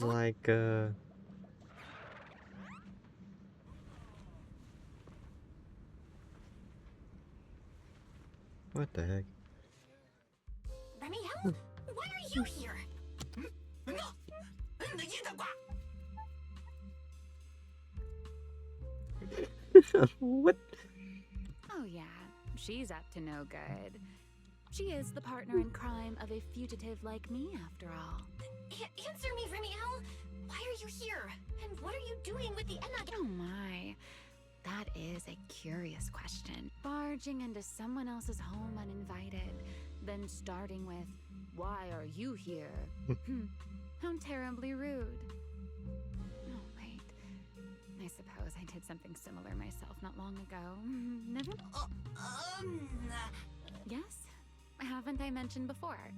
Like, what the heck? Remielle? Why are you here? What? Oh yeah, she's up to no good. She is the partner in crime of a fugitive like me, after all. Answer me, Remielle! Why are you here? And what are you doing with the Enna? Oh my, that is a curious question. Barging into someone else's home uninvited, then starting with, "Why are you here?" How terribly rude. Oh wait, I suppose I did something similar myself not long ago. Never. Yes? Haven't I mentioned before?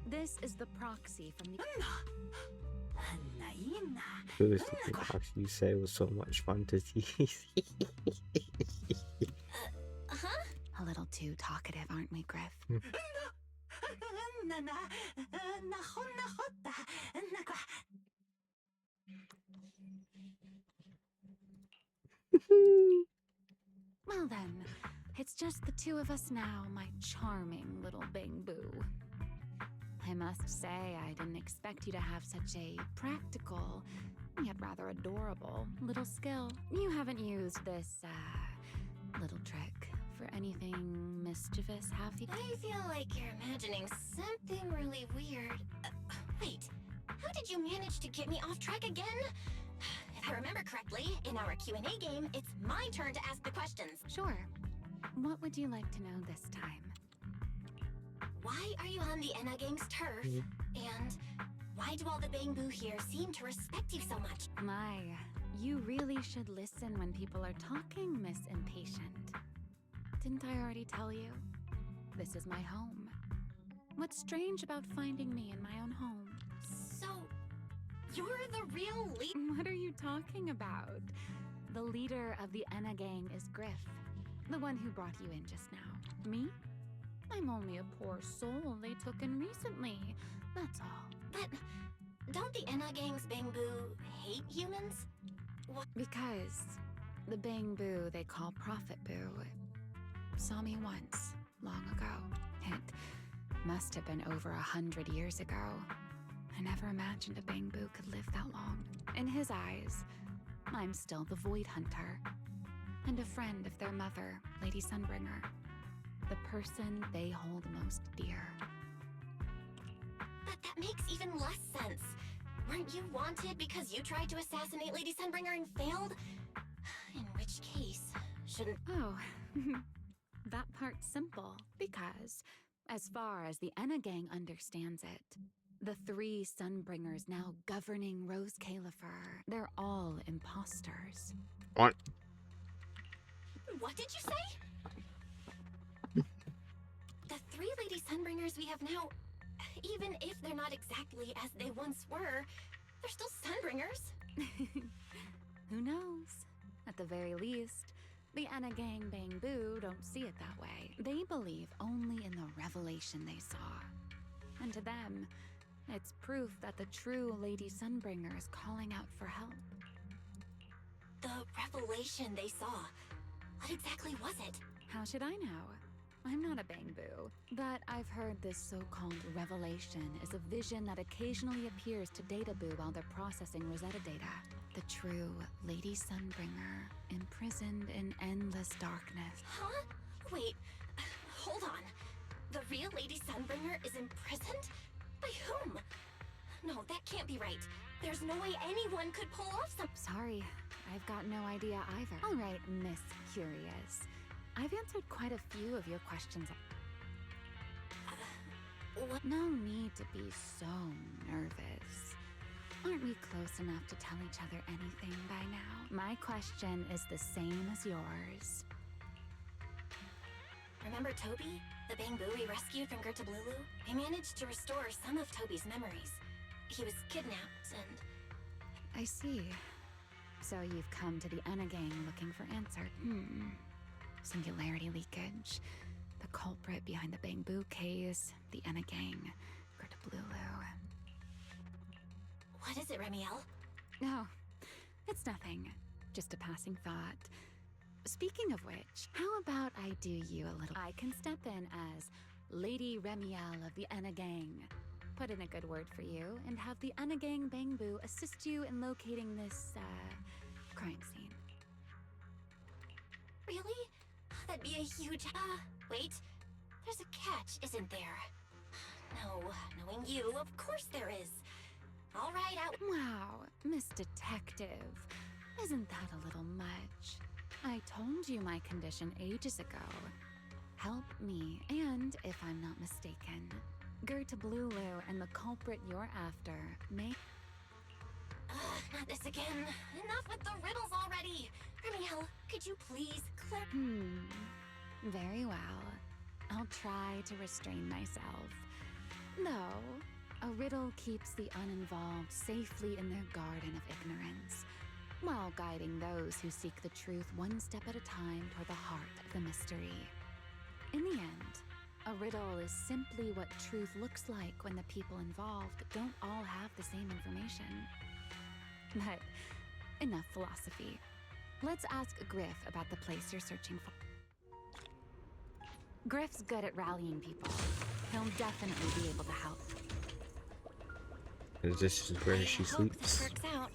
This is the proxy from the... Who is the box you say was so much fun to tease? A little too talkative, aren't we, Griff? Well then, it's just the two of us now, my charming little bang-boo. I must say, I didn't expect you to have such a practical, yet rather adorable, little skill. You haven't used this, little trick for anything mischievous, have you? I feel like you're imagining something really weird. Wait, how did you manage to get me off track again? If I remember correctly, in our Q&A game, it's my turn to ask the questions. Sure. What would you like to know this time? Why are you on the Enna gang's turf? And why do all the bang-boo here seem to respect you so much? My, you really should listen when people are talking, Miss Impatient. Didn't I already tell you? This is my home. What's strange about finding me in my own home? So, you're the real lead? What are you talking about? The leader of the Enna gang is Griff, the one who brought you in just now. Me? I'm only a poor soul they took in recently, that's all. But don't the Enna gang's bang-boo hate humans? What? Because the bang-boo they call Prophet Boo saw me once, long ago. It must have been over 100 years ago. I never imagined a bang-boo could live that long. In his eyes, I'm still the Void Hunter, and a friend of their mother, Lady Sunbringer, the person they hold most dear. But that makes even less sense. Weren't you wanted because you tried to assassinate Lady Sunbringer and failed? In which case, shouldn't... Oh, that part's simple, because, as far as the Enna gang understands it, the three Sunbringers now governing Rose Califer, they're all imposters. What? What did you say? The three Lady Sunbringers we have now, even if they're not exactly as they once were, they're still Sunbringers. Who knows? At the very least, the Enna gang bang-boo don't see it that way. They believe only in the revelation they saw. And to them, it's proof that the true Lady Sunbringer is calling out for help. The revelation they saw, what exactly was it? How should I know? I'm not a bang-boo, but I've heard this so-called revelation is a vision that occasionally appears to Data-boo while they're processing Rosetta data. The true Lady Sunbringer, imprisoned in endless darkness. Huh? Wait, hold on. The real Lady Sunbringer is imprisoned? By whom? No, that can't be right. There's no way anyone could pull off some... Sorry, I've got no idea either. All right, Miss Curious. I've answered quite a few of your questions. What? No need to be so nervous. Aren't we close enough to tell each other anything by now? My question is the same as yours. Remember Toby? The bang-boo we rescued from Gerta Blulu? I managed to restore some of Toby's memories. He was kidnapped and... I see. So you've come to the Enna gang looking for answer. Singularity leakage, the culprit behind the bang-boo case, the Enna gang, Gerta Blulu. What is it, Remielle? No, it's nothing. Just a passing thought. Speaking of which, how about I do you a little? I can step in as Lady Remielle of the Enna Gang. Put in a good word for you, and have the Enna Gang Bangbu assist you in locating this, crime scene. Really? That'd be a huge... wait. There's a catch, isn't there? No, knowing you, of course there is. All right, out... Wow, Miss Detective. Isn't that a little much? I told you my condition ages ago. Help me, and if I'm not mistaken, Gertablulu and the culprit you're after may... Not this again. Enough with the riddles already. Remielle, could you please clear... Very well. I'll try to restrain myself. Though, a riddle keeps the uninvolved safely in their garden of ignorance, while guiding those who seek the truth one step at a time toward the heart of the mystery. In the end, a riddle is simply what truth looks like when the people involved don't all have the same information. But enough philosophy. Let's ask Griff about the place you're searching for. Griff's good at rallying people. He'll definitely be able to help. This is where she I hope this sleeps. works out.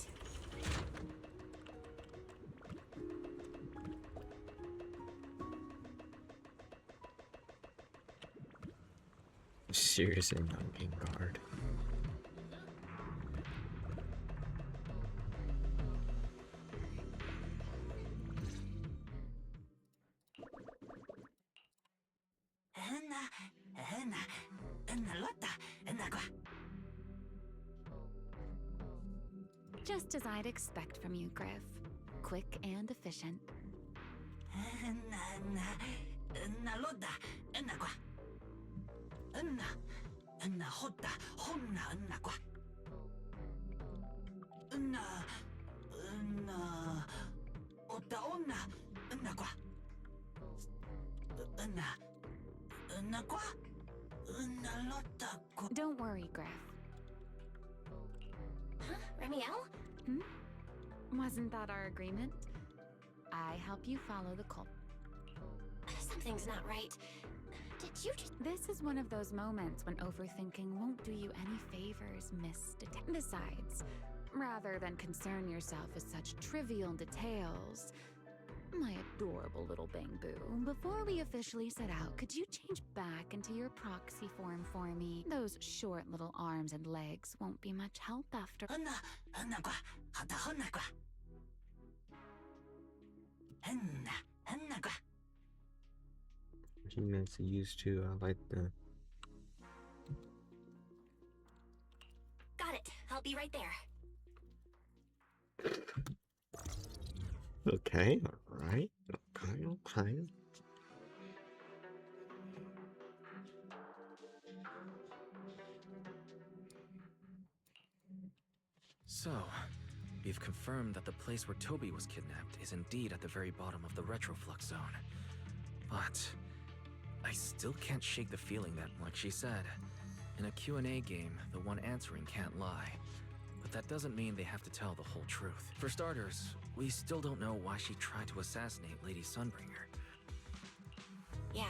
Seriously, not being guard. Just as I'd expect from you, Griff. Quick and efficient. Don't worry, Griff. Huh? Remielle? Wasn't that our agreement? I help you follow the cult. Something's not right. Did you just... This is one of those moments when overthinking won't do you any favors, Miss Detective. Besides, rather than concern yourself with such trivial details, my adorable little Bangbu, before we officially set out, could you change back into your proxy form for me? Those short little arms and legs won't be much help after. Humans used to like the... Got it. I'll be right there. Okay, alright. Okay. So, we've confirmed that the place where Toby was kidnapped is indeed at the very bottom of the retroflux zone. But I still can't shake the feeling that, like she said, in a Q&A game, the one answering can't lie. But that doesn't mean they have to tell the whole truth. For starters, we still don't know why she tried to assassinate Lady Sunbringer. Yeah.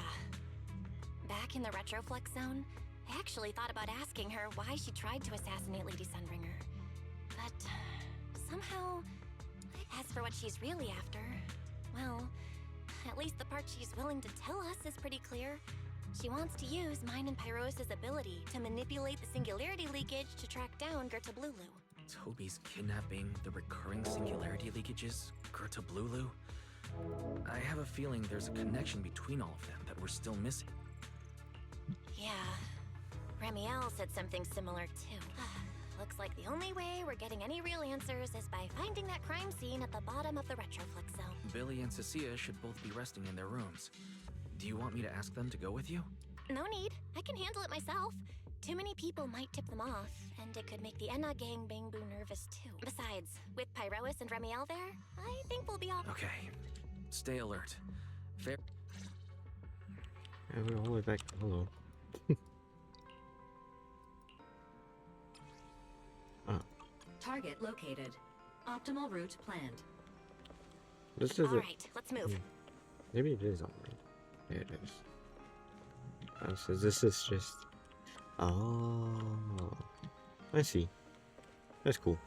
Back in the retroflux zone, I actually thought about asking her why she tried to assassinate Lady Sunbringer. But somehow, as for what she's really after, well, at least the part she's willing to tell us is pretty clear. She wants to use mine and Pyros' ability to manipulate the singularity leakage to track down Gertablulu. Toby's kidnapping, the recurring singularity leakages, Gertablulu. I have a feeling there's a connection between all of them that we're still missing. Yeah. Remielle said something similar too. Looks like the only way we're getting any real answers is by finding that crime scene at the bottom of the retroflux zone. Billy and Cecilia should both be resting in their rooms. Do you want me to ask them to go with you? No need. I can handle it myself. Too many people might tip them off, and it could make the Enna Gang Bangbu nervous too. Besides, with Pyrois and Remielle there, I think we'll be all... Okay. Stay alert. Fair... I went all the way back. Hello. Target located. Optimal route planned. This is All right, let's move. Maybe it is already. Yeah, it is. Oh, so this is just. Oh, I see. That's cool.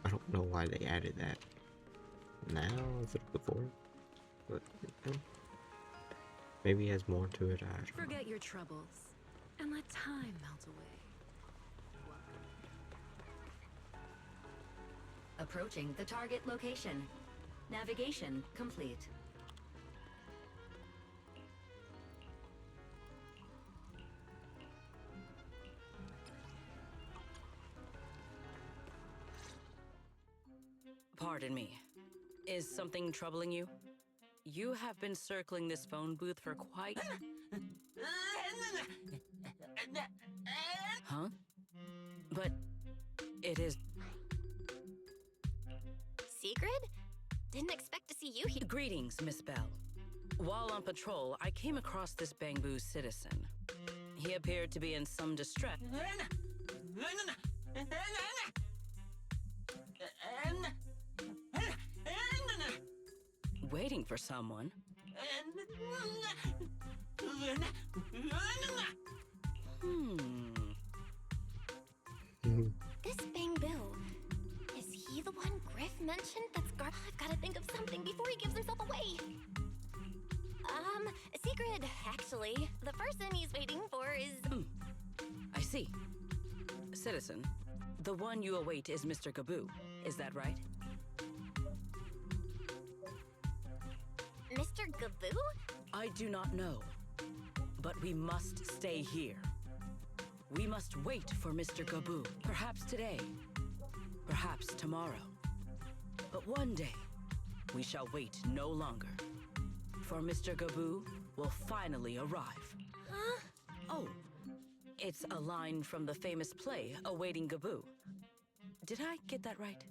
I don't know why they added that now instead of before, but maybe it has more to it. I don't know. Forget your troubles and let time melt away. Approaching the target location. Navigation complete. Pardon me. Is something troubling you? You have been circling this phone booth for quite... Huh? But it is... Sigrid? Didn't expect to see you here. Greetings, Miss Belle. While on patrol, I came across this Bangbu citizen. He appeared to be in some distress. Waiting for someone? This Bangbu. Is he the one Griff mentioned that's I've gotta think of something before he gives himself away. Sigrid, actually. The person he's waiting for is... I see. Citizen, the one you await is Mr. Gaboo. Is that right? Mr. Gaboo? I do not know. But we must stay here. We must wait for Mr. Gaboo. Perhaps today. Perhaps tomorrow. But one day, we shall wait no longer. For Mr. Gaboo will finally arrive. Huh? Oh, it's a line from the famous play, Awaiting Gaboo. Did I get that right,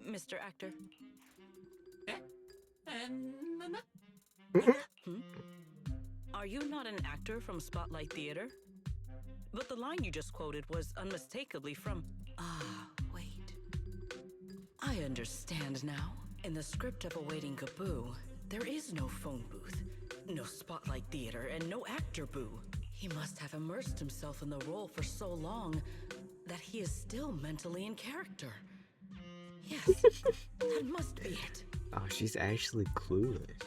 Mr. Actor? Are you not an actor from Spotlight Theater? But the line you just quoted was unmistakably from... Ah, wait. I understand now. In the script of Awaiting Gaboo, there is no phone booth, no Spotlight Theater, and no actor boo. He must have immersed himself in the role for so long that he is still mentally in character. Yes, that must be it. Oh, she's actually clueless.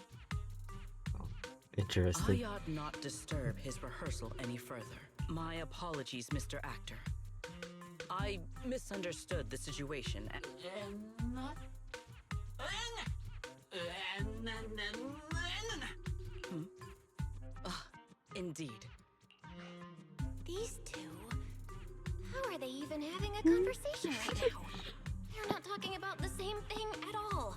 Oh, interesting. I ought not disturb his rehearsal any further. My apologies, Mr. Actor. I misunderstood the situation. Indeed. These two? How are they even having a conversation right now? They're not talking about the same thing at all.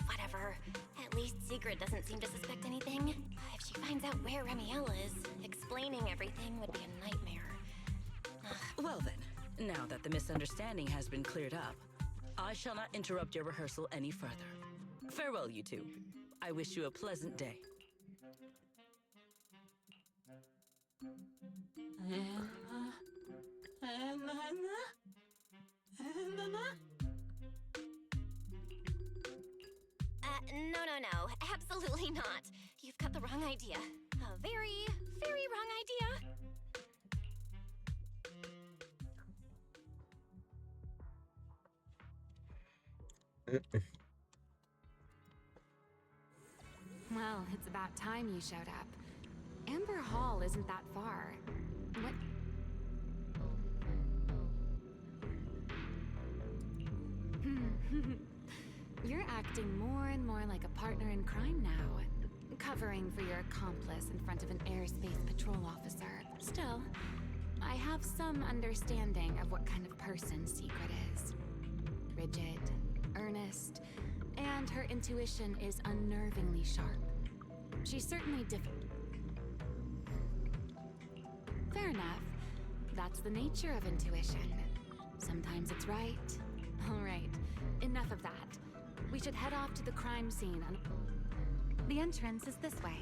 Whatever. At least Sigrid doesn't seem to suspect anything. If she finds out where Remielle is, explaining everything would be a nightmare. Well then, now that the misunderstanding has been cleared up, I shall not interrupt your rehearsal any further. Farewell, you two. I wish you a pleasant day. No. Absolutely not. You've got the wrong idea. A very, very wrong idea. Well, it's about time you showed up. Amber Hall isn't that far. What? You're acting more and more like a partner in crime now. Covering for your accomplice in front of an airspace patrol officer. Still, I have some understanding of what kind of person Secret is. Rigid, earnest, and her intuition is unnervingly sharp. She's certainly Fair enough. That's the nature of intuition. Sometimes it's right. All right, enough of that. We should head off to the crime scene. The entrance is this way.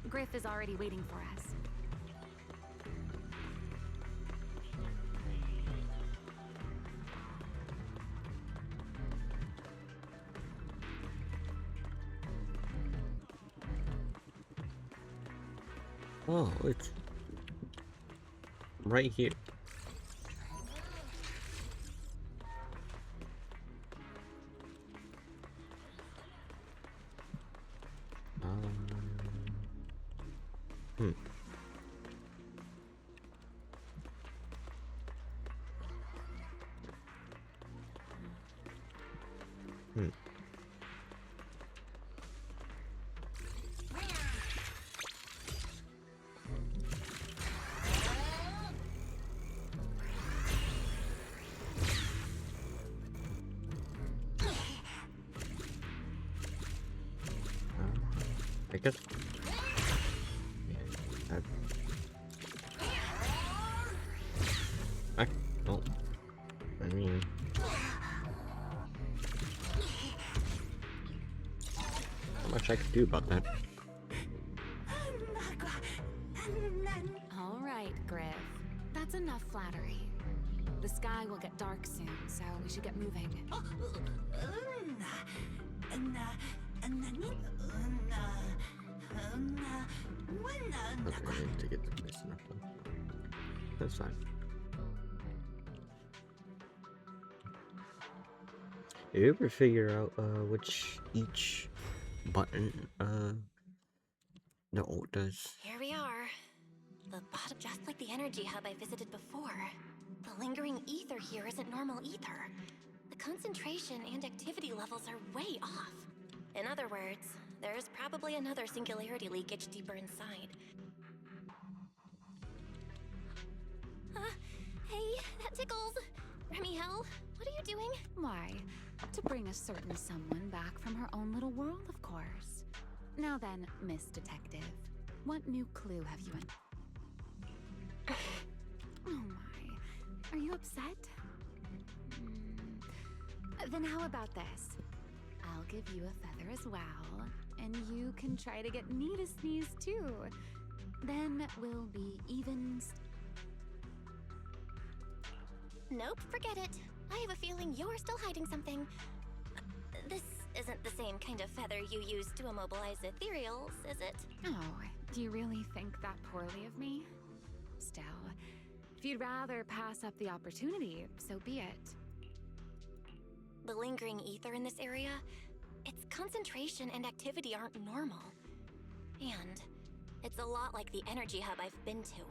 Griff is already waiting for us. Oh, it's right here. Hmm. Hmm. I guess. I don't. I mean. Not much I could do about that. All right, Griff. That's enough flattery. The sky will get dark soon, so we should get moving. Okay, I need to get the missing up though. That's fine. You ever figure out which each button the ult does? Here we are. The bottom, just like the energy hub I visited before. The lingering ether here isn't normal ether. The concentration and activity levels are way off. In other words, there's probably another singularity leakage deeper inside. Hey, that tickles. Remielle, what are you doing? Why? To bring a certain someone back from her own little world, of course. Now then, Miss Detective, what new clue have you in? Oh my, are you upset? Then how about this? I'll give you a feather as well, and you can try to get me to sneeze too. Then we'll be even. Nope, forget it. I have a feeling you're still hiding something. This isn't the same kind of feather you use to immobilize ethereals, is it? Oh, do you really think that poorly of me? Still, if you'd rather pass up the opportunity, so be it. The lingering ether in this area, its concentration and activity aren't normal. And it's a lot like the energy hub I've been to.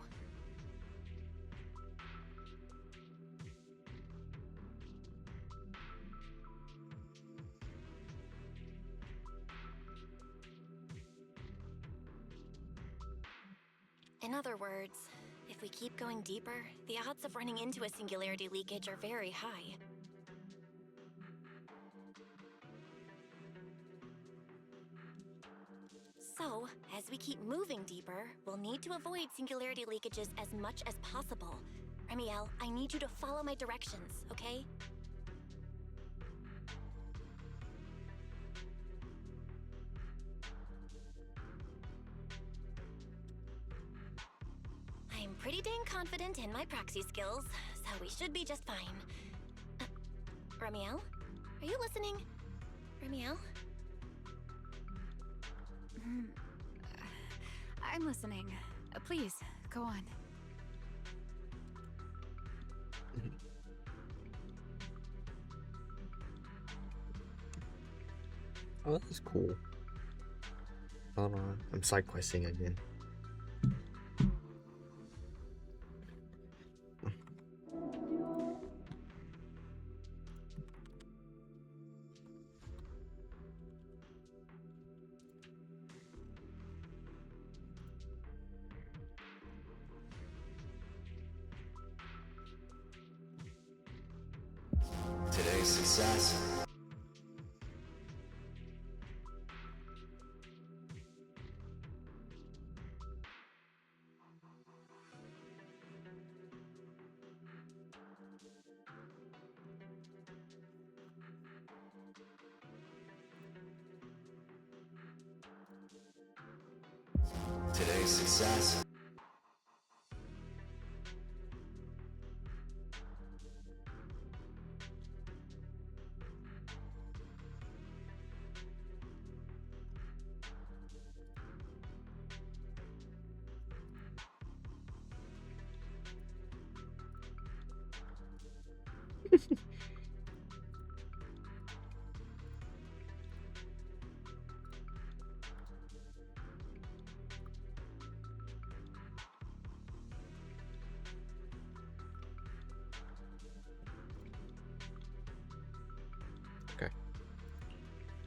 In other words, if we keep going deeper, the odds of running into a singularity leakage are very high. So, as we keep moving deeper, we'll need to avoid singularity leakages as much as possible. Remielle, I need you to follow my directions, okay? I'm pretty dang confident in my proxy skills, so we should be just fine. Remielle? Are you listening? Remielle? I'm listening. Please, go on. Oh, that's cool. Hold on, I'm side questing again. Today's success. Today's success.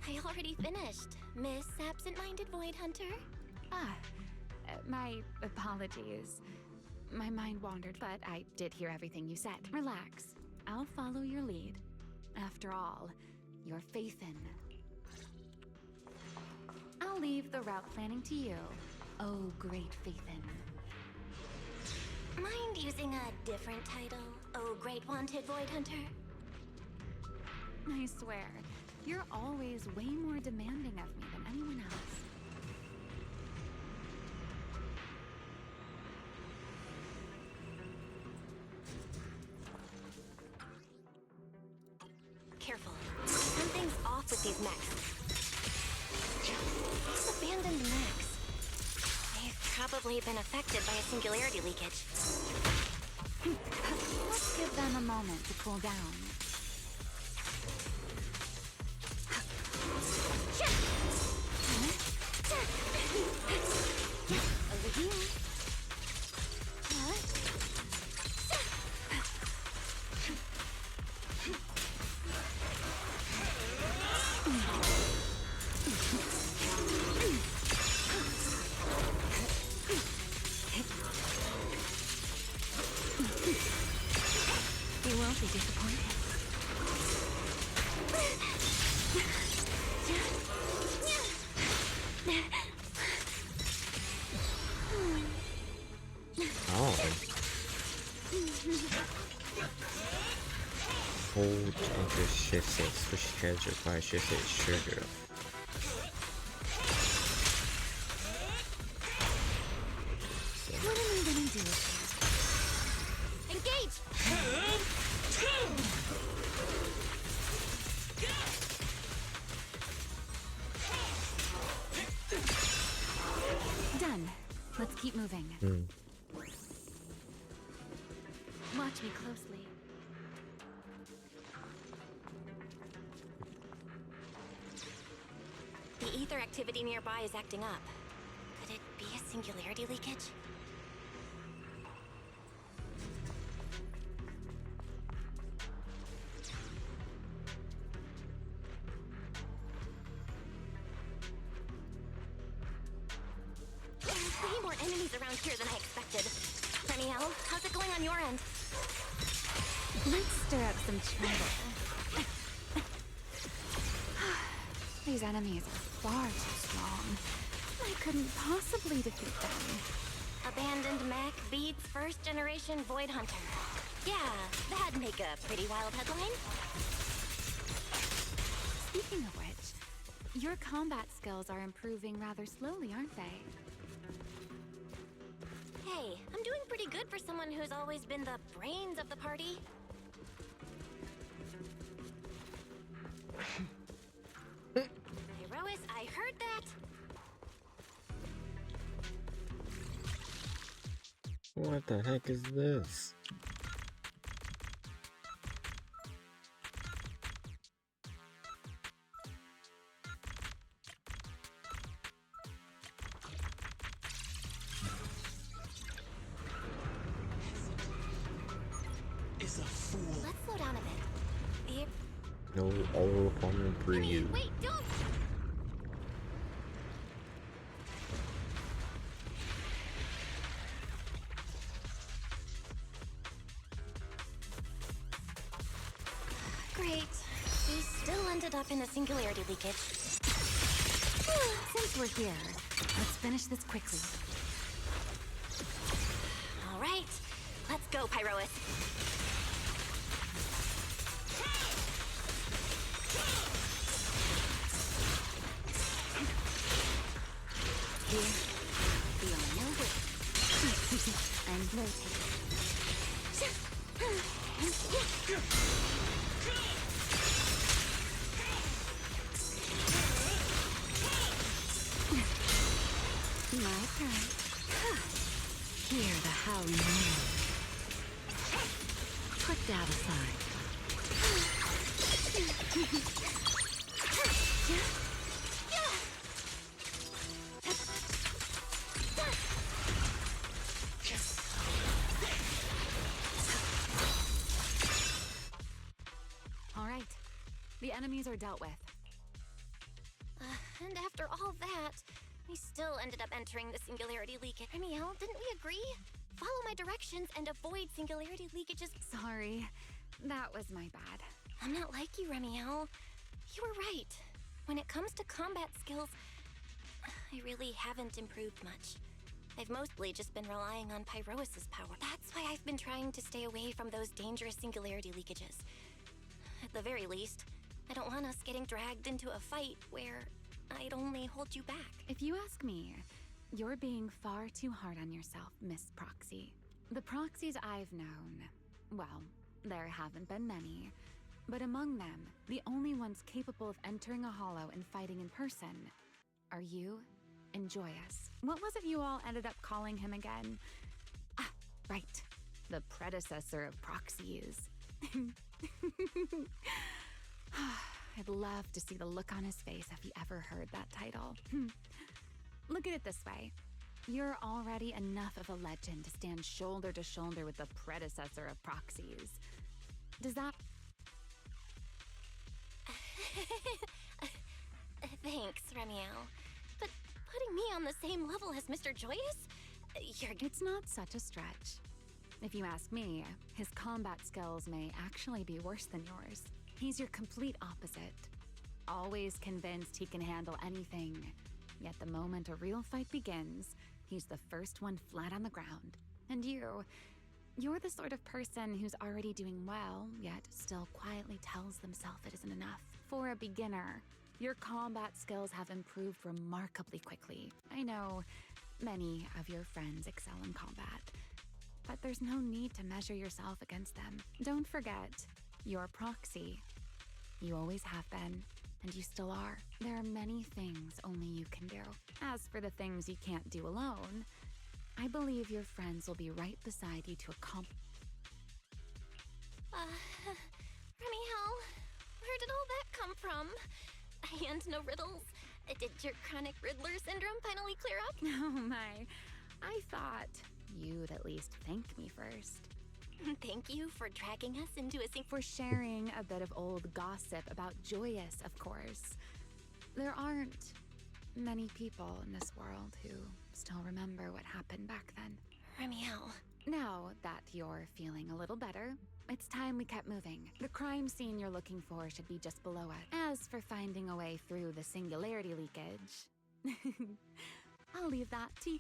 I already finished, Miss Absent-Minded Void Hunter. My apologies. My mind wandered, but I did hear everything you said. Relax. I'll follow your lead. After all, your faith in. I'll leave the route planning to you. Oh, great Faithin. Mind using a different title? Oh, Great Wanted Void Hunter? I swear, you're always way more demanding of me than anyone else. Careful. Something's off with these mechs. These abandoned mechs. They've probably been affected by a singularity leakage. Let's give them a moment to cool down. Over here. You won't be disappointed. Oh. Hold onto shift 6. Switch strategy requires shift 6 trigger. What am I gonna do? Engage! Done. Let's keep moving. Watch me closely. The ether activity nearby is acting up. Could it be a singularity leakage? There's way more enemies around here than I expected. Remielle, how's it going on your end? Let's stir up some trouble. These enemies are far too strong. I couldn't possibly defeat them. Abandoned mech beats first generation Void Hunter. Yeah, that'd make a pretty wild headline. Speaking of which, your combat skills are improving rather slowly, aren't they? Hey, I'm doing pretty good for someone who's always been the brains of the party. Herois, I heard that. What the heck is this? Is a fool. Let's slow down a bit. No oral formula for you. Wait, don't! Great. We still ended up in a singularity leakage. Since we're here, let's finish this quickly. All right, let's go, Pyrois. Here, be on your way. And rotate. My turn. Hear the howling wind. Put that aside. All right, the enemies are dealt with. And after all that, we still ended up entering the singularity leakage. Remielle, didn't we agree? Follow my directions and avoid singularity leakages. Sorry, that was my bad. I'm not like you, Remielle. You were right. When it comes to combat skills, I really haven't improved much. I've mostly just been relying on Pyrois's power. That's why I've been trying to stay away from those dangerous singularity leakages. At the very least, I don't want us getting dragged into a fight where I'd only hold you back. If you ask me, you're being far too hard on yourself, Miss Proxy. The proxies I've known, well, there haven't been many, but among them, the only ones capable of entering a hollow and fighting in person are you and Joyous. What was it you all ended up calling him again? Ah, right. The predecessor of proxies. I'd love to see the look on his face if he ever heard that title. Look at it this way. You're already enough of a legend to stand shoulder to shoulder with the predecessor of proxies. Does that... Thanks, Remielle. But putting me on the same level as Mr. Joyous? It's not such a stretch. If you ask me, his combat skills may actually be worse than yours. He's your complete opposite. Always convinced he can handle anything. Yet the moment a real fight begins, he's the first one flat on the ground. And you're the sort of person who's already doing well, yet still quietly tells themselves it isn't enough. For a beginner, your combat skills have improved remarkably quickly. I know many of your friends excel in combat, but there's no need to measure yourself against them. Don't forget, you're Proxy. You always have been, and you still are. There are many things only you can do. As for the things you can't do alone, I believe your friends will be right beside you to accomplish. Remielle, where did all that come from? And no riddles. Did your chronic Riddler syndrome finally clear up? Oh my, I thought you'd at least thank me first. Thank you for dragging us into a For sharing a bit of old gossip about Joyous, of course. There aren't many people in this world who still remember what happened back then. Remielle. Now that you're feeling a little better, it's time we kept moving. The crime scene you're looking for should be just below it. As for finding a way through the singularity leakage, I'll leave that to you.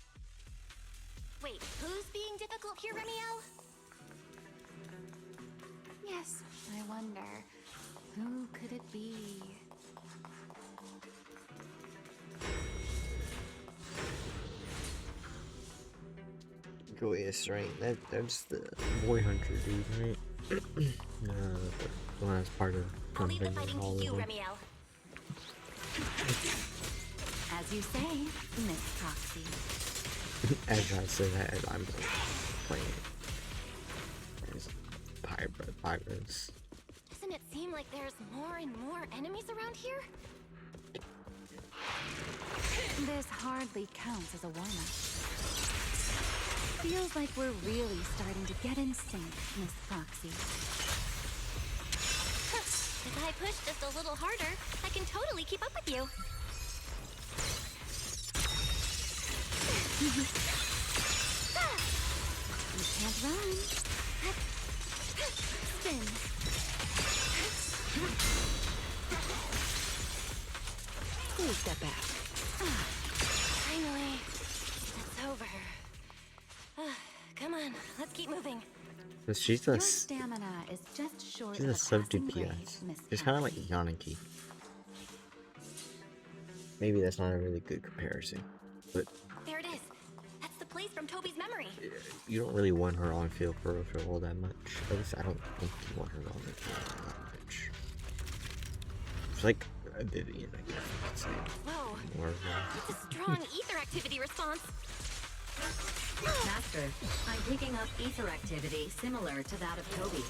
Wait, who's being difficult here, Remielle? Yes, I wonder, who could it be? Joyous, right? That's the boy hunter dude, right? The one that's part of I'll leave the pumping fighting all to you, of them. Remielle. As you say, Miss Proxy. As I said that, I'm playing as pirates. Doesn't it seem like there's more and more enemies around here? This hardly counts as a warm-up. Feels like we're really starting to get in sync, Miss Proxy. If I push just a little harder, I can totally keep up with you. You can't run. Spin. Please step back. Finally, it's over. Come on, let's keep moving. But she's Your a stamina is just short she's of a a sub passing grade, DPS. Miss It's kind of like Proxy. Yaniki. Maybe that's not a really good comparison, but There it is. That's the place from Toby's memory. you don't really want her on field for all that much. At least I don't think you want her on the field all that much. It's like a Vivian, I guess you could say. Whoa, More of that's a strong ether activity response. Master, I'm picking up ether activity similar to that of Toby.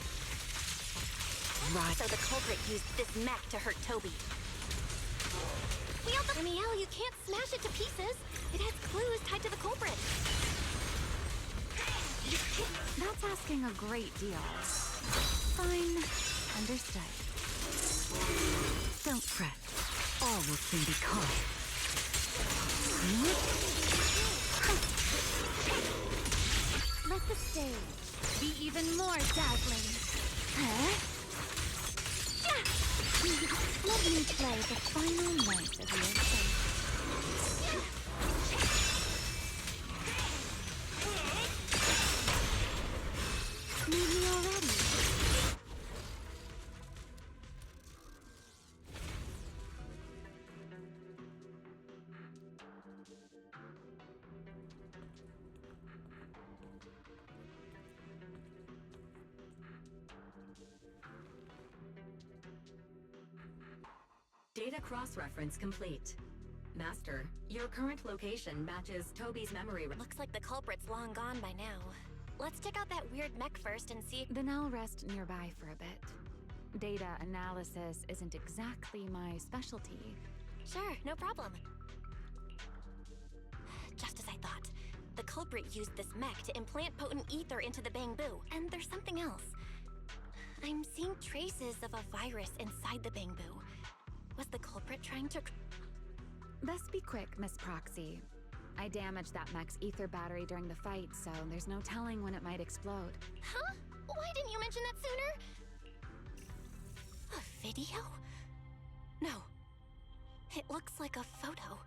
Right. So the culprit used this mech to hurt Toby. Wield the Remielle, you can't smash it to pieces. It has clues tied to the culprit. That's asking a great deal. Fine. Understood. Don't fret. All will soon be caught. Let the stage be even more dazzling. Huh? Let me play the final note of your fate. Need me already? Data cross-reference complete. Master, your current location matches Toby's memory. Looks like the culprit's long gone by now. Let's check out that weird mech first and see. Then I'll rest nearby for a bit. Data analysis isn't exactly my specialty. Sure, no problem. Just as I thought. The culprit used this mech to implant potent ether into the Bamboo. And there's something else. I'm seeing traces of a virus inside the Bamboo. Was the culprit trying to... Best be quick, Miss Proxy. I damaged that mech's ether battery during the fight, so there's no telling when it might explode. Huh? Why didn't you mention that sooner? A video? No. It looks like a photo.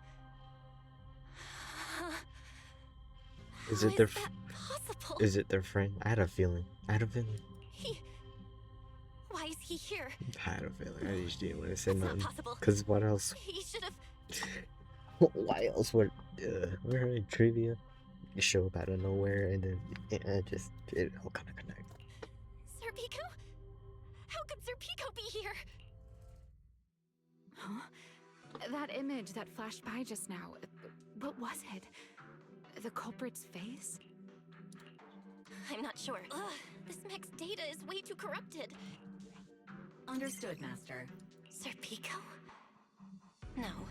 Is How it their? is that possible? Is it their friend? I had a feeling. Why is he here? I had a feeling. I just didn't want to say That's not nothing. possible. Cause what else? He should have... Why else would we're in trivia? You show up out of nowhere and then it all kind of connect. Sir Pico? How could Sir Pico be here? Huh? That image that flashed by just now, what was it? The culprit's face? I'm not sure. Ugh, this mech's data is way too corrupted. Understood, Master. Sir Pico? No.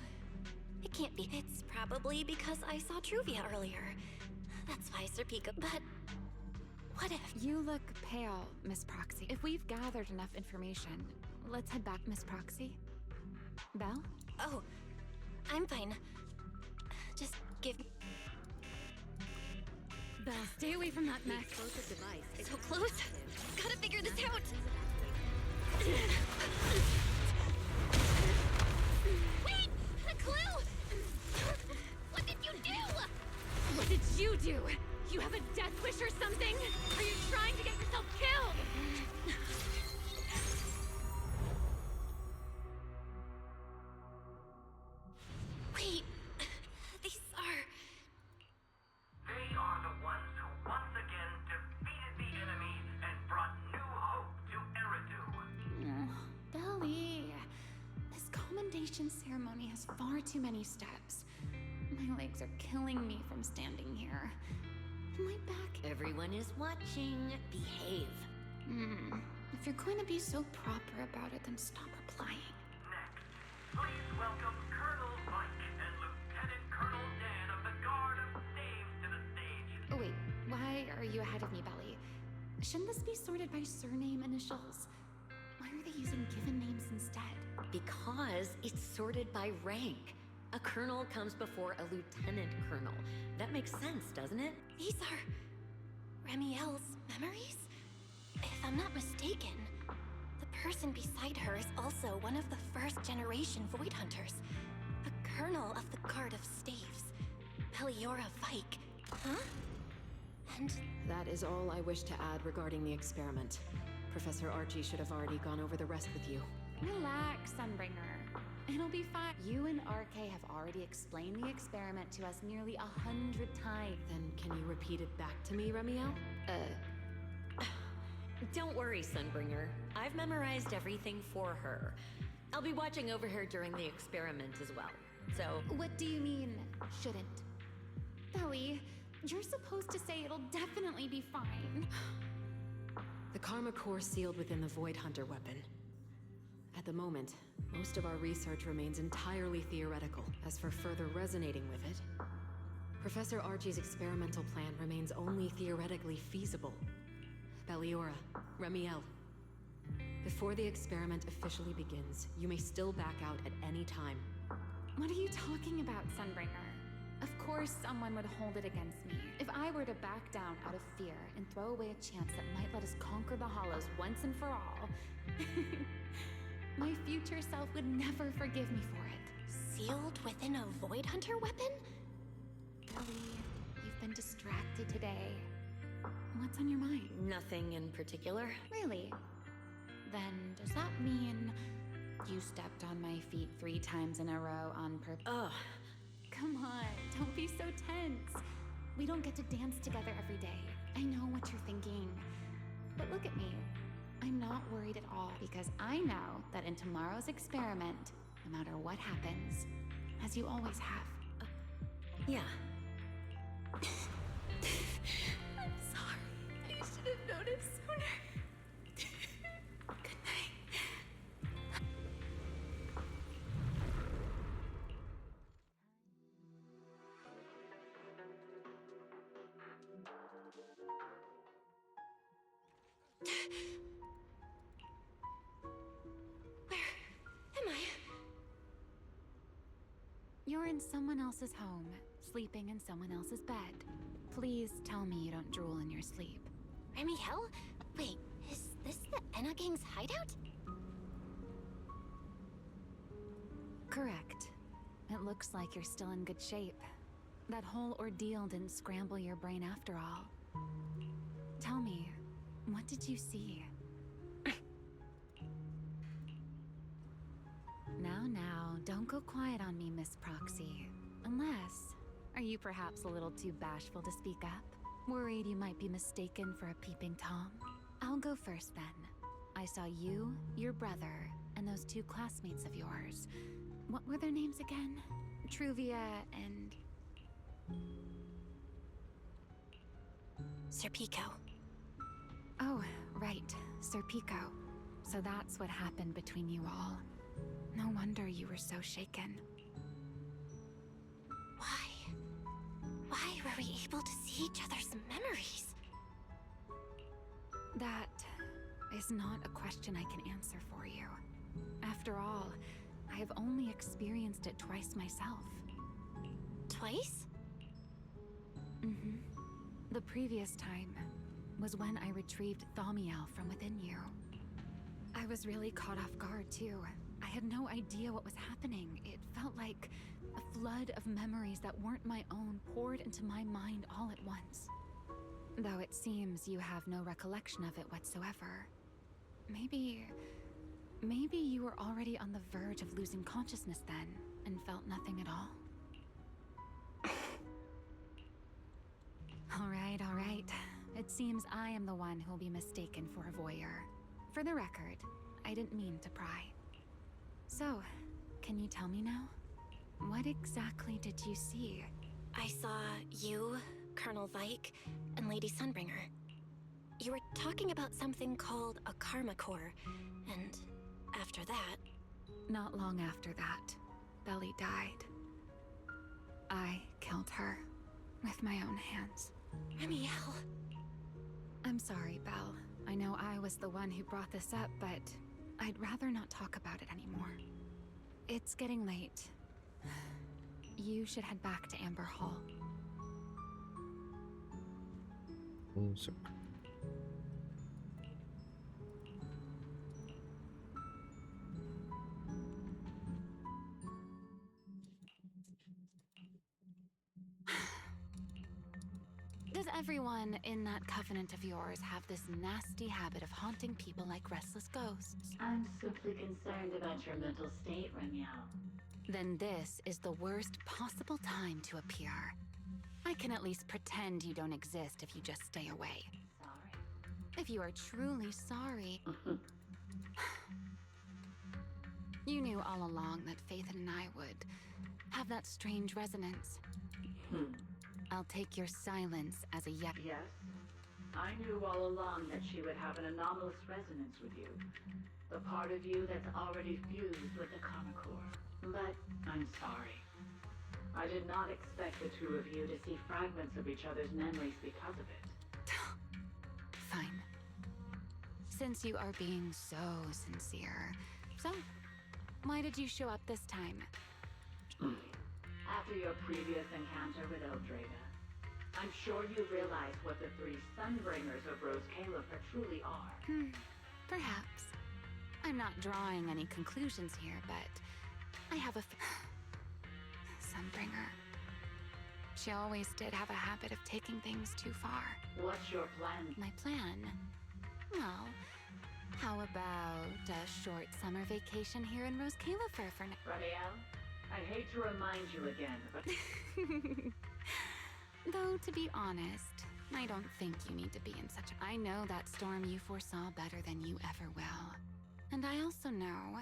It can't be. It's probably because I saw Truvia earlier. That's why Sir Pico. But what if? You look pale, Miss Proxy. If we've gathered enough information, let's head back, Miss Proxy. Belle? Oh, I'm fine. Just give me... Belle, stay away from that mech. Explosive device is So close. Gotta figure this out. Wait! A clue! What did you do? What did you do? You have a death wish or something? Are you trying to get yourself killed? Wait, these are... They are the ones who once again defeated the enemy and brought new hope to Eridu. Belly, this commendation ceremony has far too many steps. My legs are killing me from standing here. And my back... Everyone is watching. Behave. If you're going to be so proper about it, then stop replying. Next, please welcome Colonel Mike and Lieutenant Colonel Dan of the Guard of Staves to the stage. Oh wait, why are you ahead of me, Belly? Shouldn't this be sorted by surname initials? Why are they using given names instead? Because it's sorted by rank. A colonel comes before a lieutenant colonel. That makes sense, doesn't it? These are... Remielle's memories? If I'm not mistaken, the person beside her is also one of the first-generation Void Hunters. A colonel of the Guard of Staves. Peliora Vike. Huh? And... That is all I wish to add regarding the experiment. Professor Archie should have already gone over the rest with you. Relax, Sunbringer. It'll be fine. You and RK have already explained the experiment to us nearly 100 times. Then can you repeat it back to me, Remielle? Don't worry, Sunbringer. I've memorized everything for her. I'll be watching over her during the experiment as well. So... What do you mean, shouldn't? Belly, you're supposed to say it'll definitely be fine. The Karma Core sealed within the Void Hunter weapon. At the moment, most of our research remains entirely theoretical. As for further resonating with it, Professor Archie's experimental plan remains only theoretically feasible. Belliora, Remielle, Before the experiment officially begins, you may still back out at any time. What are you talking about, Sunbringer? Of course someone would hold it against me. If I were to back down out of fear and throw away a chance that might let us conquer the Hollows once and for all, my future self would never forgive me for it. Sealed within a Void Hunter weapon? Ellie, you've been distracted today. What's on your mind? Nothing in particular. Really? Then does that mean you stepped on my feet 3 times in a row on purpose? Ugh. Come on, don't be so tense. We don't get to dance together every day. I know what you're thinking. But look at me. I'm not worried at all because I know that in tomorrow's experiment, no matter what happens, as you always have. Yeah. I'm sorry. I should have noticed sooner. Good night. Where am I? You're in someone else's home, sleeping in someone else's bed. Please tell me you don't drool in your sleep. Remielle? Wait, is this the Enna Gang's hideout? Correct. It looks like you're still in good shape. That whole ordeal didn't scramble your brain after all. Tell me, what did you see? Now, don't go quiet on me, Miss Proxy. Unless, are you perhaps a little too bashful to speak up? Worried you might be mistaken for a peeping Tom? I'll go first then. I saw you, your brother, and those 2 classmates of yours. What were their names again? Truvia and... Sir Pico. Oh, right, Sir Pico. So that's what happened between you all. No wonder you were so shaken. Why were we able to see each other's memories? That is not a question I can answer for you. After all, I have only experienced it twice myself. Twice? Mm-hmm. The previous time was when I retrieved Thaumiel from within you. I was really caught off guard, too. I had no idea what was happening. It felt like a flood of memories that weren't my own poured into my mind all at once. Though it seems you have no recollection of it whatsoever. Maybe you were already on the verge of losing consciousness then, and felt nothing at all. All right. It seems I am the one who'll be mistaken for a voyeur. For the record, I didn't mean to pry. So, can you tell me now? What exactly did you see? I saw you, Colonel Vike, and Lady Sunbringer. You were talking about something called a karma core, and after that... Not long after that, Belly died. I killed her with my own hands. Remielle... I'm sorry, Belle. I know I was the one who brought this up, but I'd rather not talk about it anymore. It's getting late. You should head back to Amber Hall. So. Does everyone in that covenant of yours have this nasty habit of haunting people like restless ghosts? I'm simply concerned about your mental state, Remielle. Then this is the worst possible time to appear. I can at least pretend you don't exist if you just stay away. Sorry. If you are truly sorry... You knew all along that Faithen and I would have that strange resonance. I'll take your silence as a yes. Yes. I knew all along that she would have an anomalous resonance with you. The part of you that's already fused with the karma core. But I'm sorry. I did not expect the 2 of you to see fragments of each other's memories because of it. Fine. since you are being so sincere. So, why did you show up this time? After your previous encounter with Eldrada, I'm sure you realize what the three Sunbringers of Rose Califer truly are. Perhaps. I'm not drawing any conclusions here, but I have a Sunbringer. She always did have a habit of taking things too far. What's your plan? My plan? Well, how about a short summer vacation here in Rose Califer for now? Remielle, I hate to remind you again, but... Though, to be honest, I don't think you need to be in such a... I know that storm you foresaw better than you ever will. And I also know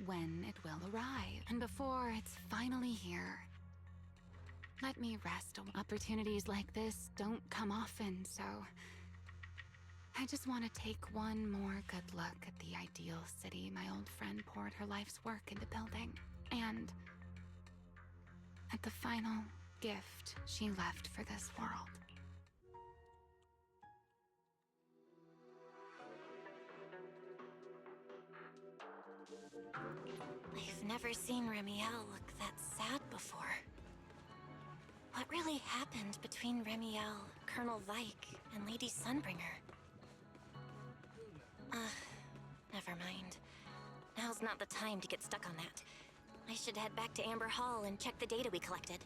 when it will arrive. And before it's finally here, let me rest. Opportunities like this don't come often, so... I just want to take one more good look at the ideal city my old friend poured her life's work into building. And... at the final gift she left for this world. I've never seen Remielle look that sad before. What really happened between Remielle, Colonel Vike, and Lady Sunbringer? Never mind. Now's not the time to get stuck on that. I should head back to Amber Hall and check the data we collected.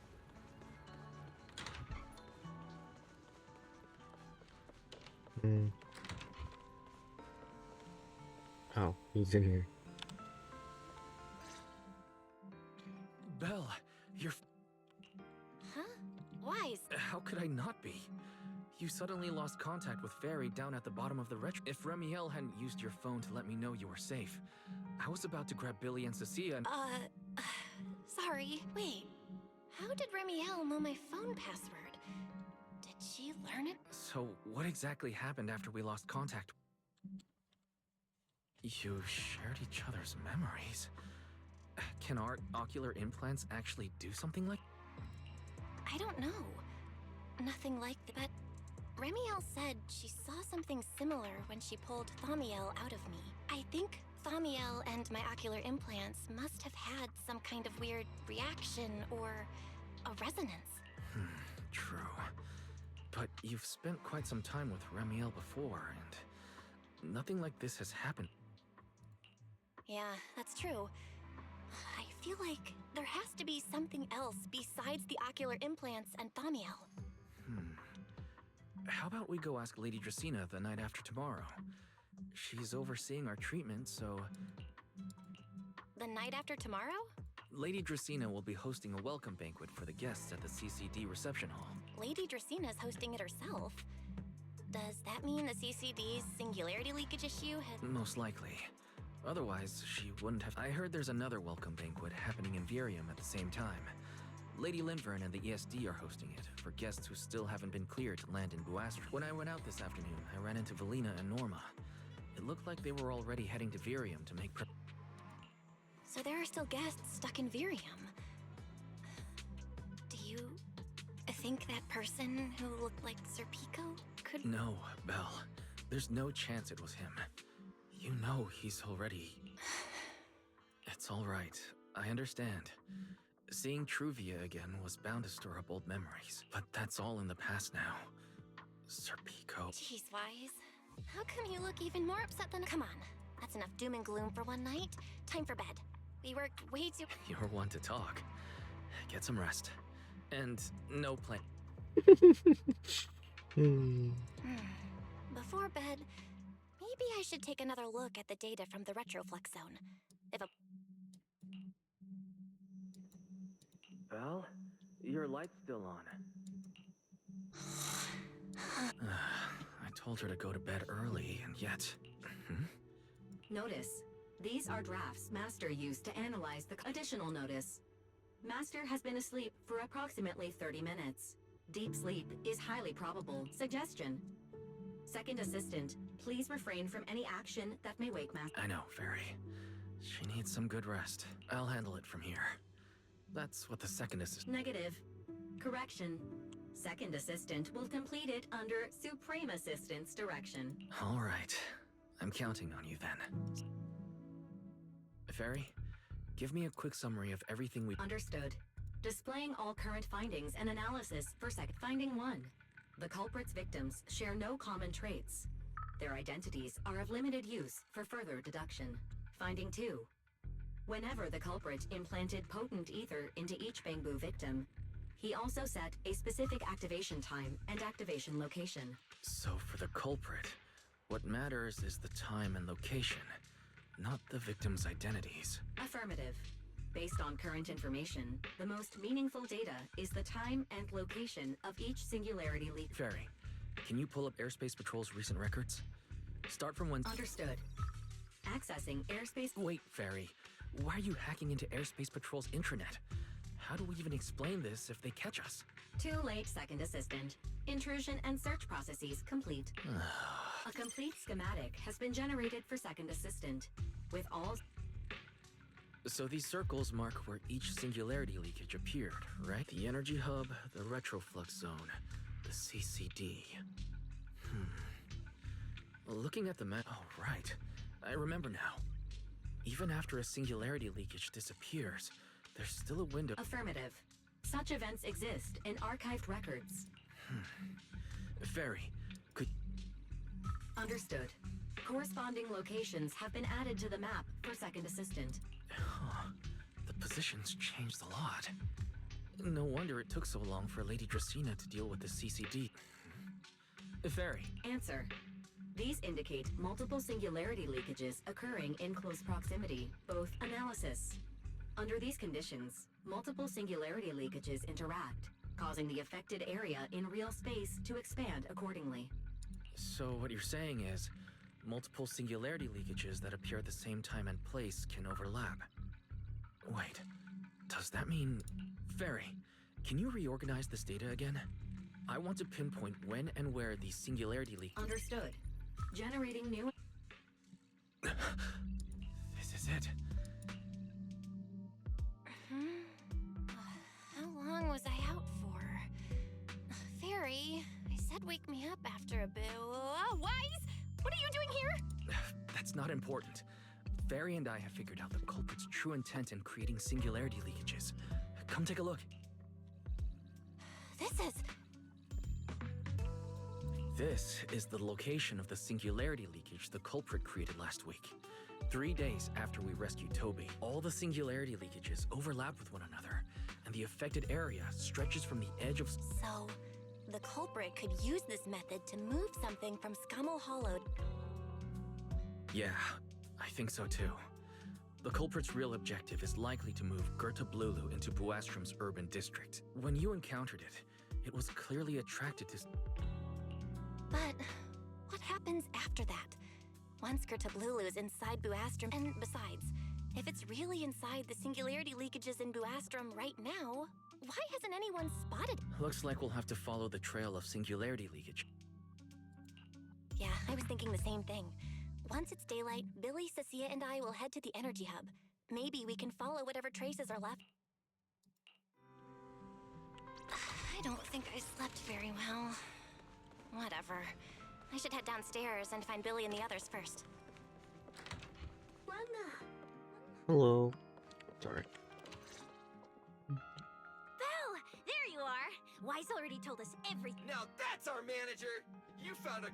Oh, he's in here. Belle, you're... Huh? Wise? How could I not be? You suddenly lost contact with Fairy down at the bottom of the retro... If Remielle hadn't used your phone to let me know you were safe, I was about to grab Billy and Cecilia and... Sorry. Wait. How did Remielle know my phone password? Did she learn it? So, what exactly happened after we lost contact? You shared each other's memories. Can our ocular implants actually do something like... I don't know. Nothing like that. But Remielle said she saw something similar when she pulled Thaumiel out of me. I think Thaumiel and my ocular implants must have had some kind of weird reaction or a resonance. True. But you've spent quite some time with Remielle before, and nothing like this has happened. Yeah, that's true. I feel like there has to be something else besides the ocular implants and Thaumiel. How about we go ask Lady Dracena the night after tomorrow? She's overseeing our treatment, so... The night after tomorrow? Lady Dracena will be hosting a welcome banquet for the guests at the CCD reception hall. Lady Dracena's hosting it herself. Does that mean the CCD's singularity leakage issue had... Most likely. Otherwise, she wouldn't have... I heard there's another welcome banquet happening in Virium at the same time. Lady Lindvern and the ESD are hosting it, for guests who still haven't been cleared to land in Buastra. When I went out this afternoon, I ran into Valina and Norma. It looked like they were already heading to Virium to make So there are still guests stuck in Virium. Do you think that person who looked like Sir Pico could... No, Belle. There's no chance it was him. You know he's already... It's all right. I understand. Seeing Truvia again was bound to stir up old memories, but that's all in the past now. Sir Pico... Jeez, Wise. How come you look even more upset than... Come on. That's enough doom and gloom for one night. Time for bed. We worked way too... You're one to talk. Get some rest. And no plan... Before bed, maybe I should take another look at the data from the Retroflux zone. If a... Belle, your light's still on. I told her to go to bed early, and yet... Notice. These are drafts Master used to analyze the additional notice. Master has been asleep for approximately 30 minutes. Deep sleep is highly probable. Suggestion. Second Assistant, please refrain from any action that may wake Master. I know, Fairy. She needs some good rest. I'll handle it from here. That's what the Second Assistant... Negative. Correction. Second Assistant will complete it under Supreme Assistant's direction. All right. I'm counting on you then. Fairy, give me a quick summary of everything we... Understood. Displaying all current findings and analysis for second. Finding 1. The culprit's victims share no common traits. Their identities are of limited use for further deduction. Finding 2. Whenever the culprit implanted potent ether into each Bangbu victim, he also set a specific activation time and activation location. So for the culprit, what matters is the time and location, not the victim's identities. Affirmative. Based on current information, the most meaningful data is the time and location of each singularity leak. Fairy, can you pull up Airspace Patrol's recent records? Start from when... Understood. Accessing airspace... Wait, Fairy. Why are you hacking into Airspace Patrol's intranet? How do we even explain this if they catch us? Too late, Second Assistant. Intrusion and search processes complete. A complete schematic has been generated for Second Assistant, with all... So these circles mark where each singularity leakage appeared, right? The energy hub, the retroflux zone, the CCD. Looking at the map... Oh, right. I remember now. Even after a singularity leakage disappears, there's still a window... Affirmative. Such events exist in archived records. Fairy, could... Understood. Corresponding locations have been added to the map for Second Assistant. Huh. The positions changed a lot. No wonder it took so long for Lady Dracena to deal with the CCD. Fairy. Answer. These indicate multiple singularity leakages occurring in close proximity, both analysis. Under these conditions, multiple singularity leakages interact, causing the affected area in real space to expand accordingly. So what you're saying is, multiple singularity leakages that appear at the same time and place can overlap. Wait, does that mean... Fairy, can you reorganize this data again? I want to pinpoint when and where these singularity leakages... Understood. Generating new... This is it. How long was I out for? Fairy, I said wake me up after a bit. Wise? What are you doing here? That's not important. Fairy and I have figured out the culprit's true intent in creating singularity leakages. Come take a look. This is the location of the singularity leakage the culprit created last week. 3 days after we rescued Toby, all the singularity leakages overlap with one another, and the affected area stretches from the edge of... So, the culprit could use this method to move something from Scammel Hollow. Yeah, I think so too. The culprit's real objective is likely to move Gerta Blulu into Buastrom's urban district. When you encountered it, it was clearly attracted to... But what happens after that? Once Gerta Blulu is inside Buastrom, and besides, if it's really inside the singularity leakages in Buastrom right now, why hasn't anyone spotted it? Looks like we'll have to follow the trail of singularity leakage. Yeah, I was thinking the same thing. Once it's daylight, Billy, Cecilia, and I will head to the energy hub. Maybe we can follow whatever traces are left. I don't think I slept very well. Whatever. I should head downstairs and find Billy and the others first. Hello. Sorry. Belle! There you are! Wise already told us everything. Now that's our manager! You found a...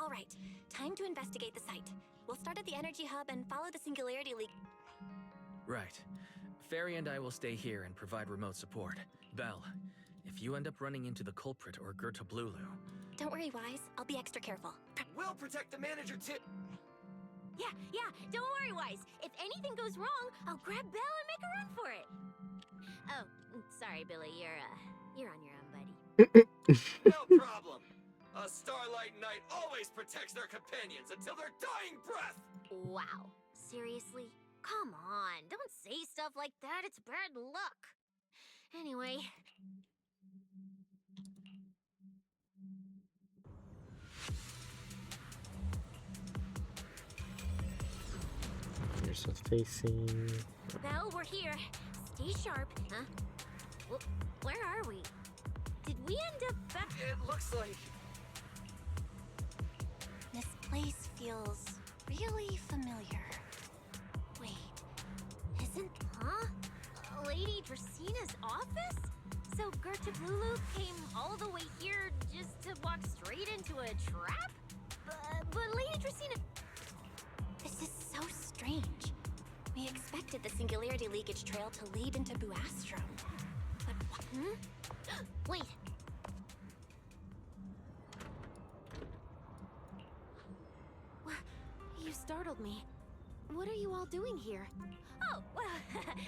Alright, time to investigate the site. We'll start at the energy hub and follow the singularity leak. Right. Fairy and I will stay here and provide remote support. Belle, if you end up running into the culprit or Gerta Blulu... Don't worry, Wise. I'll be extra careful. We'll protect the manager too! Yeah, don't worry, Wise. If anything goes wrong, I'll grab Belle and make a run for it. Oh, sorry, Billy. You're on your own, buddy. No problem! A Starlight Knight always protects their companions until their dying breath! Wow. Seriously? Come on, don't say stuff like that. It's bad luck. Anyway... Here's a facing. Belle, we're here. Stay sharp. Huh? Where are we? Did we end up back? It looks like... Miss place feels really familiar. Wait, isn't, Lady Dracina's office? So Gertrude Lulu came all the way here just to walk straight into a trap? But Lady Dracina... This is so strange. We expected the Singularity Leakage Trail to lead into Buastrom. But what? Wait. You startled me. What are you all doing here? Oh, well,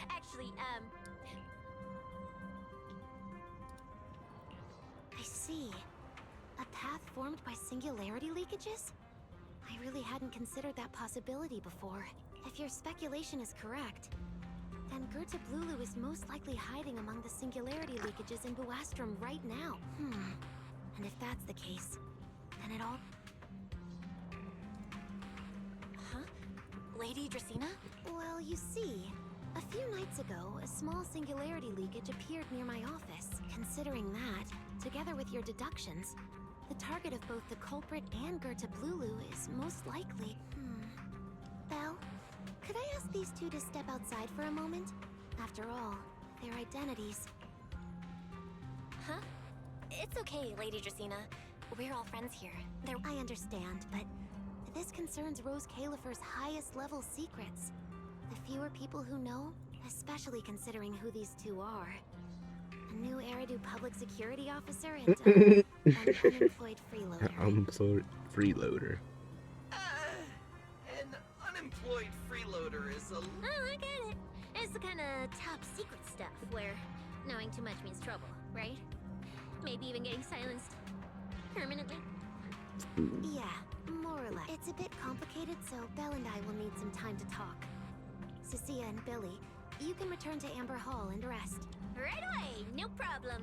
actually, I see. A path formed by singularity leakages? I really hadn't considered that possibility before. If your speculation is correct, then Gerta Blulu is most likely hiding among the singularity leakages in Buastrom right now. And if that's the case, then it all... Huh? Lady Dracina? Well, you see, a few nights ago, a small singularity leakage appeared near my office. Considering that, together with your deductions, the target of both the culprit and Gerta Blulu is most likely... Belle, could I ask these two to step outside for a moment? After all, their identities... Huh? It's okay, Lady Dracina. We're all friends here. I understand, but this concerns Rose Califer's highest level secrets. The fewer people who know, especially considering who these two are. A new Eridu public security officer and an unemployed freeloader. Unemployed freeloader. An unemployed freeloader is a... Oh, I get it. It's the kind of top secret stuff where knowing too much means trouble, right? Maybe even getting silenced permanently. Yeah, more or less. It's a bit complicated, so Belle and I will need some time to talk. Cecilia and Billy, you can return to Amber Hall and rest. Right away, no problem.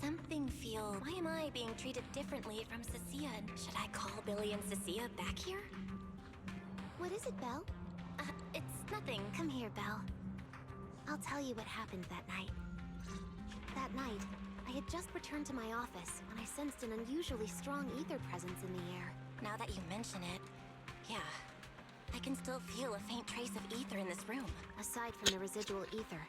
Something feels... Why am I being treated differently from Cecilia? Should I call Billy and Cecilia back here? What is it, Belle? It's nothing. Come here, Belle. I'll tell you what happened that night. That night, I had just returned to my office when I sensed an unusually strong ether presence in the air. Now that you mention it, yeah. I can still feel a faint trace of ether in this room. Aside from the residual ether,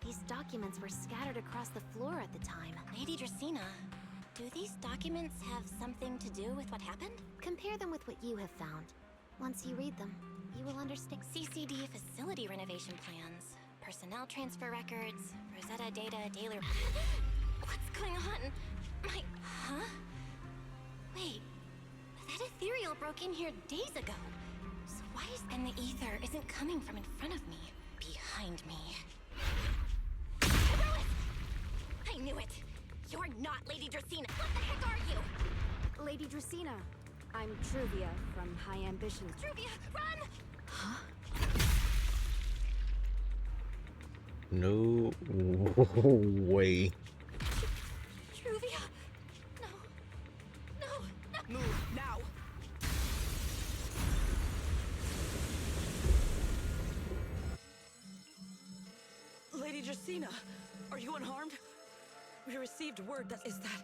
these documents were scattered across the floor at the time. Lady Dracina, do these documents have something to do with what happened? Compare them with what you have found. Once you read them, you will understand. CCD facility renovation plans, personnel transfer records, Rosetta data, daily... What's going on? Huh? Wait, that ethereal broke in here days ago. So why is... And the ether isn't coming from in front of me. Behind me. I knew it! You're not Lady Dracina! What the heck are you? Lady Dracina. I'm Truvia from High Ambitions. Truvia, run! Huh? No way. Truvia! No. Move, now! Lady Dracina, are you unharmed? We received word that... Is that...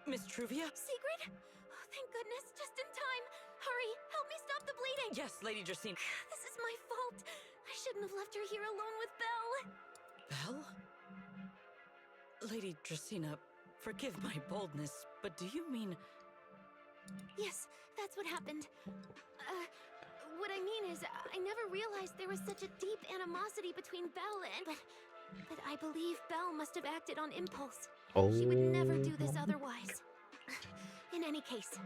Miss Truvia? Sigrid? Oh, thank goodness, just in time. Hurry, help me stop the bleeding. Yes, Lady Dracina. This is my fault. I shouldn't have left her here alone with Belle. Belle? Lady Dracina, forgive my boldness, but do you mean... Yes, that's what happened. What I mean is, I never realized there was such a deep animosity between Belle and... But I believe Belle must have acted on impulse. Oh. She would never do this otherwise. In any case,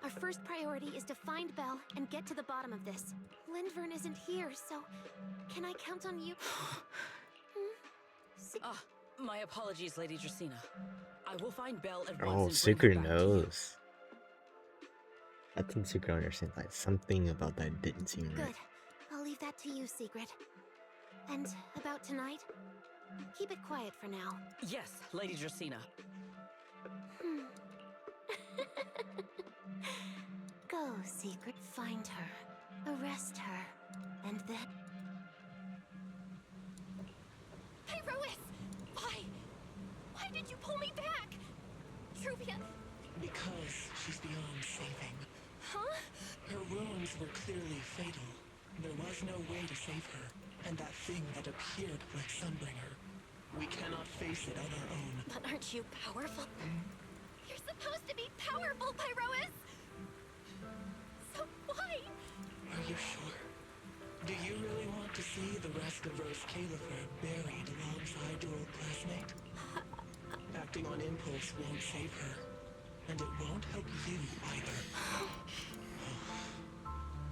our first priority is to find Belle and get to the bottom of this. Lindvern isn't here, so can I count on you? My apologies, Lady Dracina. I will find Belle at once. Oh, and Secret bring her back to you. knows. I think Secret understands like something about that didn't seem right. Good. I'll leave that to you, Sigrid. And about tonight, keep it quiet for now. Yes, Lady Dracina. Go, Secret, find her. Arrest her. And then... Hey, Rois! Why did you pull me back? Truvia, Because she's beyond saving. Huh? Her wounds were clearly fatal. There was no way to save her, and that thing that appeared like Sunbringer. We cannot face it on our own. But aren't you powerful? You're supposed to be powerful, Pyrois! So why? Are you sure? Do you really want to see the rest of Earth's Califer buried alongside your old classmate? Acting on impulse won't save her, and it won't help you either.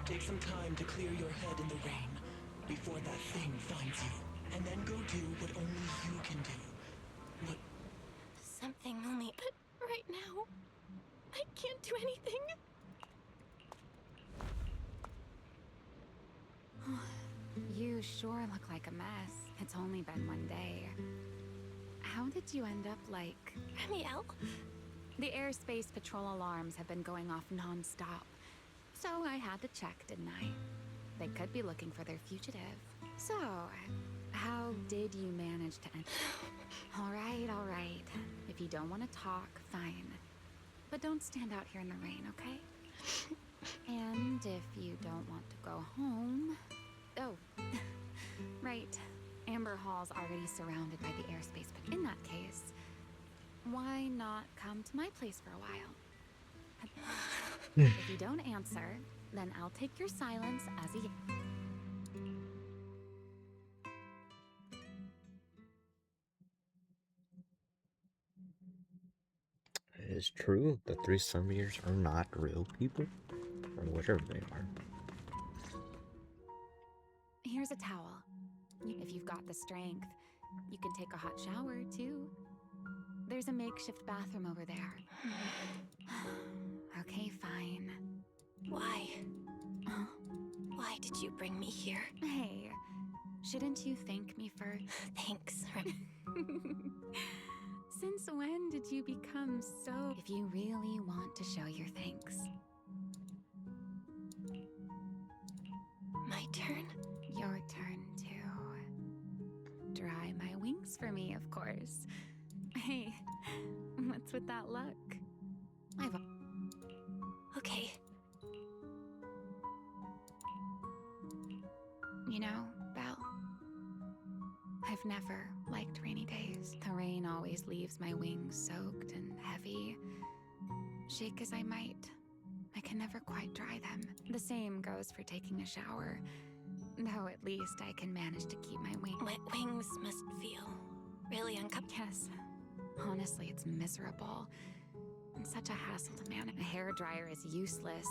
Take some time to clear your head in the rain before that thing finds you, and then go do what only you can do. What? Something only... But right now, I can't do anything. You sure look like a mess. It's only been one day. How did you end up like... Remielle? The airspace patrol alarms have been going off non-stop. So I had to check, didn't I? They could be looking for their fugitive. So, how did you manage to end... All right. If you don't want to talk, fine. But don't stand out here in the rain, okay? And if you don't want to go home... Oh, right. Amber Hall's already surrounded by the airspace, but in that case, why not come to my place for a while? If you don't answer, then I'll take your silence as a... It is true, the 3 Sunbeers are not real people, or whatever they are. Here's a towel. If you've got the strength, you can take a hot shower, too. There's a makeshift bathroom over there. Okay, fine. Why? Why did you bring me here? Hey, shouldn't you thank me for... Thanks. Since when did you become so... If you really want to show your thanks. My turn? Your turn, too. Dry my wings for me, of course. Hey, what's with that look? I've... Okay. You know, Belle, I've never liked rainy days. The rain always leaves my wings soaked and heavy. Shake as I might, I can never quite dry them. The same goes for taking a shower, though at least I can manage to keep my wings. Wet wings must feel really uncomfortable. Yes. Honestly, it's miserable. And such a hassle to manage. A hairdryer is useless.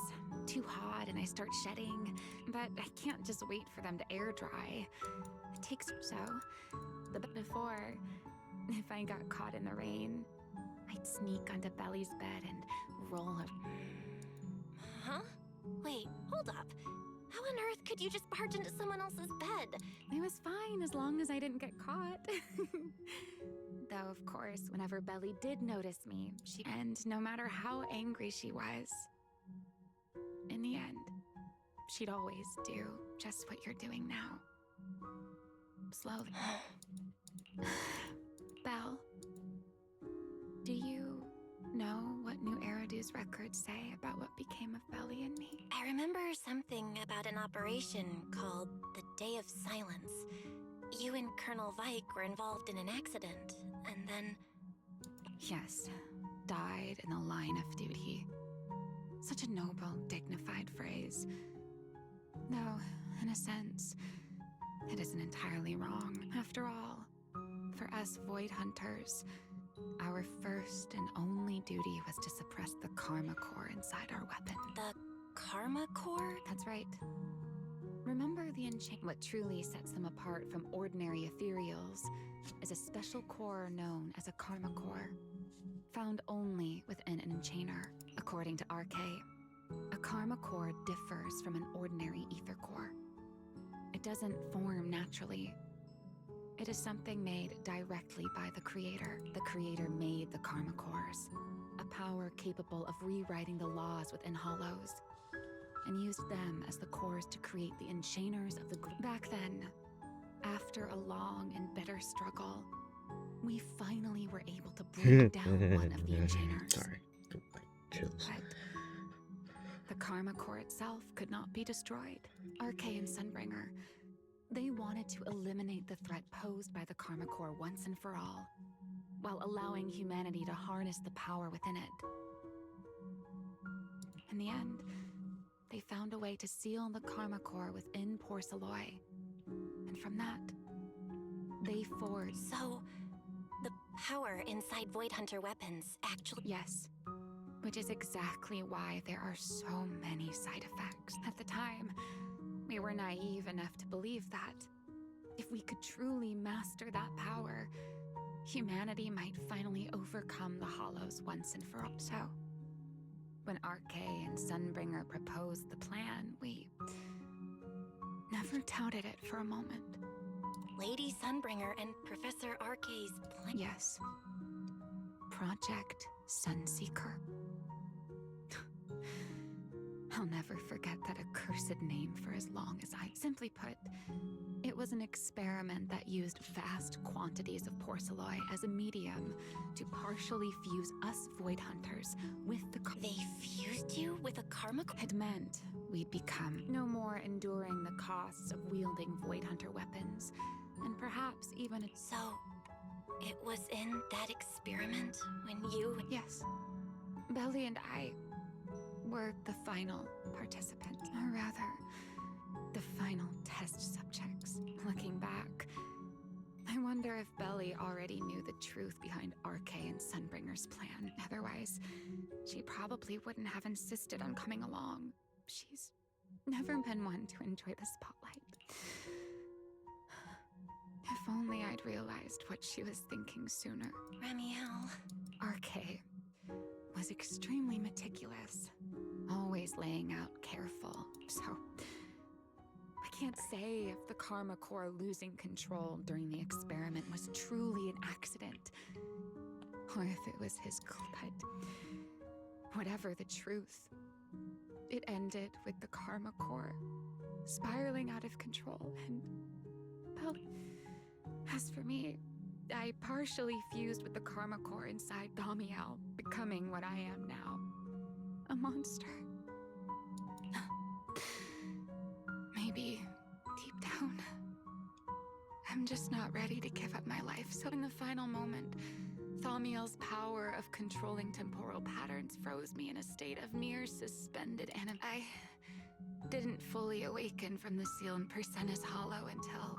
Too hot and I start shedding. But I can't just wait for them to air dry. It takes so. But before, if I got caught in the rain, I'd sneak onto Belly's bed and roll it. Huh? Wait, hold up. How on earth could you just barge into someone else's bed? It was fine as long as I didn't get caught. Though, of course, whenever Belly did notice me, and no matter how angry she was, in the end, she'd always do just what you're doing now. Slowly. Belle, do you know what New Eridu's records say about what became of Belly and me? I remember something about an operation called the Day of Silence. You and Colonel Vike were involved in an accident, and then... Yes, died in the line of duty. Such a noble, dignified phrase. Though, in a sense, it isn't entirely wrong. After all, for us Void Hunters, our first and only duty was to suppress the Karma Core inside our weapon. The Karma Core? That's right. Remember the enchant. What truly sets them apart from ordinary ethereals is a special core known as a Karma Core, found only within an enchainer. According to RK, a Karma Core differs from an ordinary ether core. It doesn't form naturally. It is something made directly by the Creator. The Creator made the Karma Cores, a power capable of rewriting the laws within Hollows, and used them as the cores to create the enchainers of the group. Back then, after a long and bitter struggle, we finally were able to break down one of the enchainers. Sorry. Chills. But the Karma Core itself could not be destroyed. RK and Sunbringer, they wanted to eliminate the threat posed by the Karma Core once and for all, while allowing humanity to harness the power within it. In the end, they found a way to seal the Karma Core within Porceloy. And from that, they forged... So, the power inside Void Hunter weapons actually... Yes. Which is exactly why there are so many side effects. At the time, we were naive enough to believe that if we could truly master that power, humanity might finally overcome the Hollows once and for all. So, when RK and Sunbringer proposed the plan, we never doubted it for a moment. Lady Sunbringer and Professor RK's plan? Yes. Project Sunseeker. I'll never forget that accursed name for as long as I... Simply put, it was an experiment that used vast quantities of Porceloy as a medium to partially fuse us Void Hunters with the... They fused you with a Karma Core? It meant we'd become no more enduring the costs of wielding Void Hunter weapons, and perhaps even... So, it was in that experiment when you... Yes. Belly and I were the final participants, or rather, the final test subjects. Looking back, I wonder if Belly already knew the truth behind RK and Sunbringer's plan. Otherwise, she probably wouldn't have insisted on coming along. She's never been one to enjoy the spotlight. If only I'd realized what she was thinking sooner. Remielle. RK was extremely meticulous, always laying out careful, so I can't say if the Karma Core losing control during the experiment was truly an accident, or if it was his but whatever the truth, it ended with the Karma Core spiraling out of control, and, well, as for me, I partially fused with the Karma Core inside Thaumiel, becoming what I am now. A monster. Maybe, deep down, I'm just not ready to give up my life. So in the final moment, Thaumiel's power of controlling temporal patterns froze me in a state of near suspended anim. I didn't fully awaken from the seal in Persena's Hollow until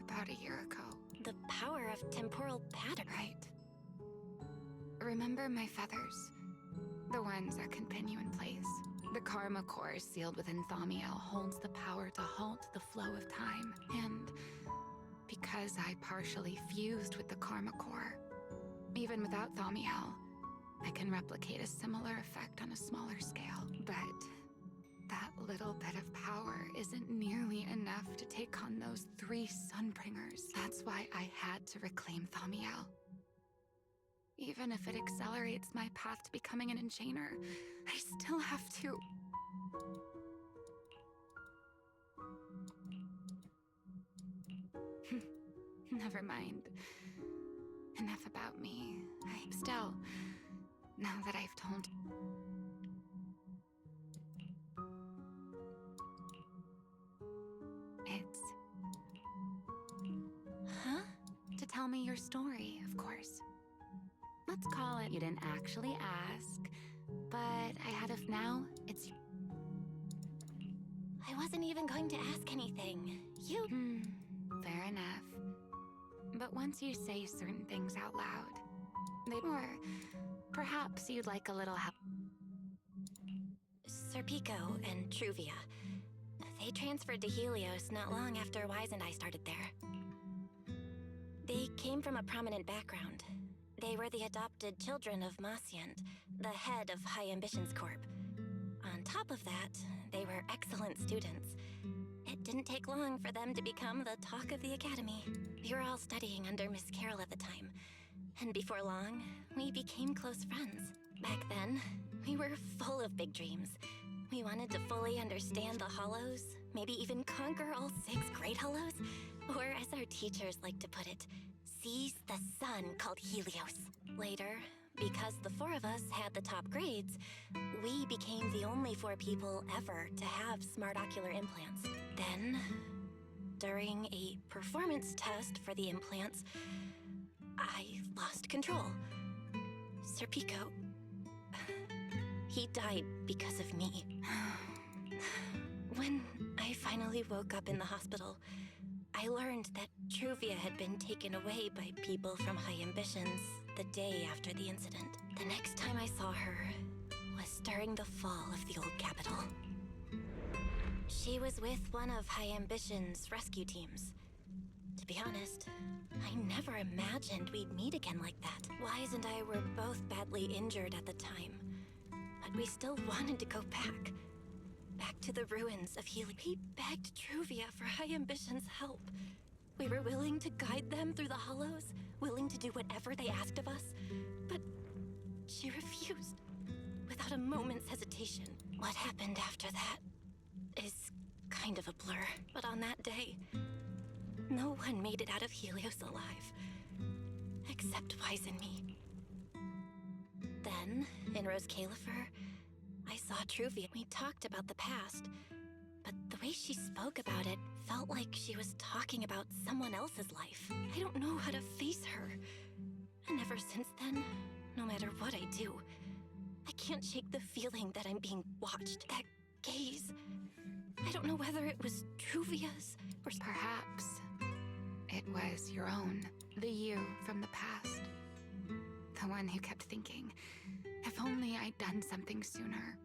about a year ago. The power of temporal pattern. Right. Remember my feathers? The ones that can pin you in place. The Karma Core sealed within Thaumiel holds the power to halt the flow of time. And because I partially fused with the Karma Core, even without Thaumiel, I can replicate a similar effect on a smaller scale. But that little bit of power isn't nearly enough to take on those 3 Sunbringers. That's why I had to reclaim Thaumiel. Even if it accelerates my path to becoming an Enchainer, I still have to... Never mind. Enough about me. Still, now that I've told... It's... Huh? To tell me your story, of course. Let's call it you didn't actually ask, but I had a... Now, it's... I wasn't even going to ask anything. You... Fair enough. But once you say certain things out loud, they... Or perhaps you'd like a little help. Serpico and Truvia. They transferred to Helios not long after Wise and I started there. They came from a prominent background. They were the adopted children of Masyant, the head of High Ambitions Corp. On top of that, they were excellent students. It didn't take long for them to become the talk of the academy. We were all studying under Miss Carroll at the time, and before long, we became close friends. Back then, we were full of big dreams. We wanted to fully understand the Hollows, maybe even conquer all 6 Great Hollows, or as our teachers like to put it, seize the sun called Helios. Later, Because the 4 of us had the top grades, we became the only 4 people ever to have smart ocular implants. Then, during a performance test for the implants, I lost control. Sir Pico, he died because of me. When I finally woke up in the hospital, I learned that Truvia had been taken away by people from High Ambitions the day after the incident. The next time I saw her was during the fall of the old capital. She was with one of High Ambition's rescue teams. To be honest, I never imagined we'd meet again like that. Wise and I were both badly injured at the time, but we still wanted to go back. Back to the ruins of Healy. We begged Truvia for High Ambition's help. We were willing to guide them through the hollows, willing to do whatever they asked of us, but she refused, without a moment's hesitation. What happened after that is kind of a blur, but on that day, no one made it out of Helios alive, except Wise and me. Then, in Rose Califer, I saw Truvia. We talked about the past, but the way she spoke about it felt like she was talking about someone else's life. I don't know how to face her. And ever since then, no matter what I do, I can't shake the feeling that I'm being watched. That gaze. I don't know whether it was Truvia's or... Perhaps it was your own. The you from the past. The one who kept thinking, if only I'd done something sooner.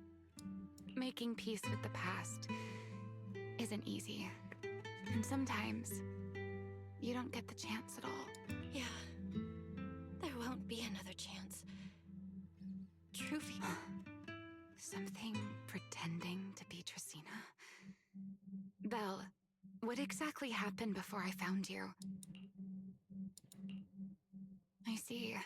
Making peace with the past isn't easy. And sometimes, you don't get the chance at all. Yeah. There won't be another chance. Truvia. Something pretending to be Tracina. Belle, what exactly happened before I found you? I see.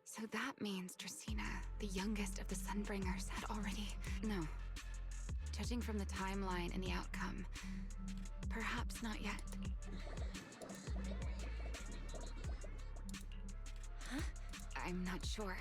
So that means Tracina, the youngest of the Sunbringers, had already... No. Judging from the timeline and the outcome, perhaps not yet. Huh? I'm not sure.